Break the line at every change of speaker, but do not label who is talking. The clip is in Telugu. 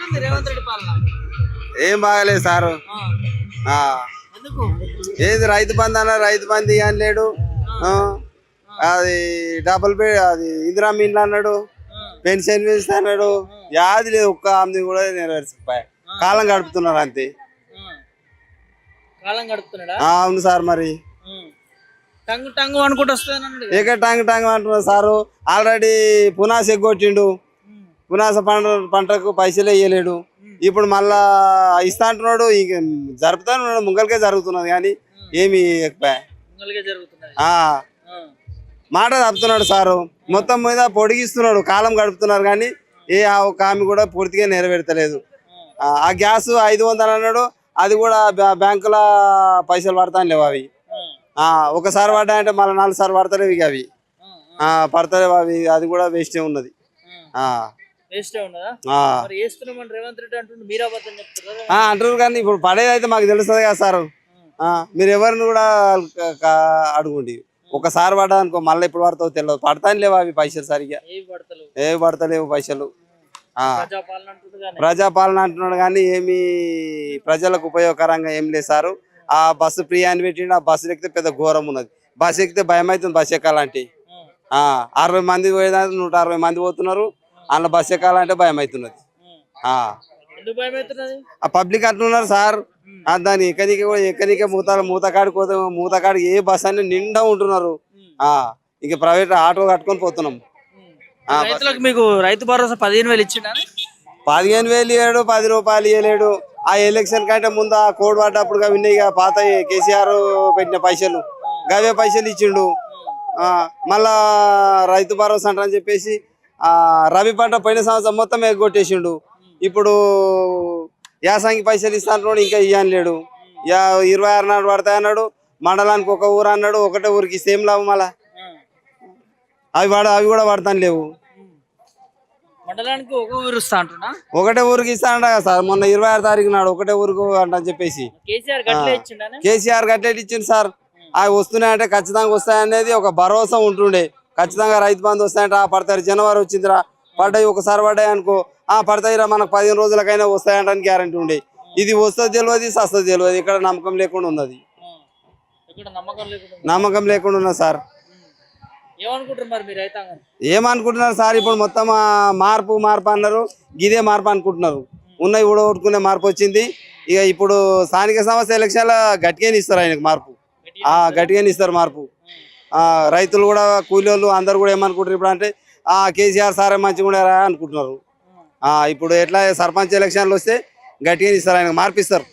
ఎట్లుంది రేవంత్ రెడ్డి పాలన?
ఏం బాగలేదు సారు. ఆ,
ఎందుకు?
ఏది రైతు బంధు అన్న రైతు బంధు అని లేడు. ఆ, అది అది ఇందిరా మిల్లు అన్నాడు, పెన్షన్ వేస్తా అన్నాడు. యాది లేదు, ఒక్క ఆమె కూడా నెరవేర్చకపోయా. కాలం గడుపుతున్నారు అంతే.
కాలం గడుపుతున్నాడా?
అవును సార్. మరి
టంగు టంగు అనుకుంటూ వస్తుంది.
ఏక టాంగ్ టాంగ్ అంటున్నారు సారు. ఆల్రెడీ పునాస ఎగ్గొట్టిండు. పునాస పంటకు పైసలు వేయలేడు. ఇప్పుడు మళ్ళా ఇస్తా అంటున్నాడు. ఇంక జరుపుతాను ముంగలకే జరుగుతున్నది కానీ ఏమి మాట తప్పుతున్నాడు సారు. మొత్తం మీద పొడిగిస్తున్నాడు, కాలం గడుపుతున్నారు కానీ ఏ ఒక్క ఆమె కూడా పూర్తిగా నెరవేర్తలేదు. ఆ గ్యాస్ 500 అన్నాడు, అది కూడా బ్యాంకుల పైసలు పడతాను లేవు అవి. ఒకసారి పడ్డాయంటే మళ్ళీ 4 సార్లు పడతలేవు ఇక అవి. పడతలేవు అవి, అది కూడా వేస్టే ఉన్నది. అంటారు కానీ ఇప్పుడు పడేది అయితే మాకు తెలుస్తుంది కదా సార్. మీరు ఎవరిని కూడా అడుగుండి. ఒకసారి పడ్డా అనుకో మళ్ళీ ఎప్పుడు పడతావు తెలియదు. పడతాను లేవు అవి పైసలు సరిగ్గా ఏవి పడతలేవు పైసలు. ప్రజాపాలన అంటున్నాడు కానీ ఏమి ప్రజలకు ఉపయోగకరంగా ఏం లేదు సారు. ఆ బస్సు ఫ్రీ అని పెట్టిండు. ఆ బస్సు ఎక్కితే పెద్ద ఘోరం ఉన్నది. బస్సు ఎక్కితే భయం అవుతుంది. బస్సు ఎక్కాలంటే 60 మంది పోయేదానికి 160 మంది పోతున్నారు. అందులో బస్సు ఎక్కాలంటే భయం అవుతున్నది. ఆ పబ్లిక్ అంటున్నారు సార్. దాన్ని ఎక్కడికే మూతకాడికి ఏ బస్ అని నిండా ఉంటున్నారు. ఇంక ప్రైవేట్ ఆటో కట్టుకొని పోతున్నాం.
మీకు రైతు భరోసా 15,000 ఇచ్చిండ?
15,000 ఇవ్వడు, 10 రూపాయలు ఇవ్వలేడు. ఆ ఎలక్షన్ కంటే ముందు ఆ కోడ్ పడ్డప్పుడు ఉన్నాయి పాత కేసీఆర్ పెట్టిన పైసలు, గవే పైసలు ఇచ్చిండు. మళ్ళా రైతు భరోసా అంటారని చెప్పేసి రబీ పంట పోయిన సంవత్సరం మొత్తం ఎగ్గొట్టేసిండు. ఇప్పుడు యాసంగి పైసలు ఇస్తా అంటున్నాడు, ఇంకా ఇయ్యని లేడు. 26 నాడు పడతాయి అన్నాడు. మండలానికి ఒక ఊరు అన్నాడు. ఒకటే ఊరికి ఇస్తే ఏం లాభం మళ్ళా? అవి కూడా పడతాను లేవు.
మండలానికి ఒక ఊరు ఇస్తా అంటున్నా,
ఒకటే ఊరికి ఇస్తా అంట కదా సార్. మొన్న 26 తారీఖు నాడు ఒకటే ఊరికి అంటని చెప్పేసి కేసీఆర్ గట్లెట్ ఇచ్చిండు సార్. అవి వస్తున్నాయంటే ఖచ్చితంగా వస్తాయనేది ఒక భరోసా ఉంటుండే. ఖచ్చితంగా రైతు బంధు వస్తాయంట. పడతాయి. జనవరి వచ్చిందిరా, పడ్డాయి. ఒకసారి పడ్డాయి అనుకో పడతాయిరా, మనకు 15 రోజులకైనా వస్తాయంటానికి గ్యారంటీ ఉండే. ఇది వస్తుంది తెలియదు, సస్తుంది తెలియదు. ఇక్కడ నమ్మకం లేకుండా ఉన్నది. నమ్మకం లేకుండా ఉన్నది సార్. ఏమనుకుంటున్నారు సార్? ఇప్పుడు మొత్తం మార్పు అన్నారు. ఇదే మార్పు అనుకుంటున్నారు. ఉన్నవి ఊడగొట్టుకునే మార్పు వచ్చింది. ఇక ఇప్పుడు స్థానిక సంస్థ ఎలక్షన్ల గట్టిగానే ఇస్తారు ఆయనకు మార్పు. గట్టిగానే ఇస్తారు మార్పు. రైతులు కూడా కూలి వాళ్ళు అందరు కూడా ఏమనుకుంటారు ఇప్పుడు అంటే కేసీఆర్ సారే మంచిగా ఉండరా అనుకుంటున్నారు. ఇప్పుడు ఎట్లా సర్పంచ్ ఎలక్షన్లు వస్తే గట్టిగానే ఇస్తారు, ఆయనకు మార్పిస్తారు.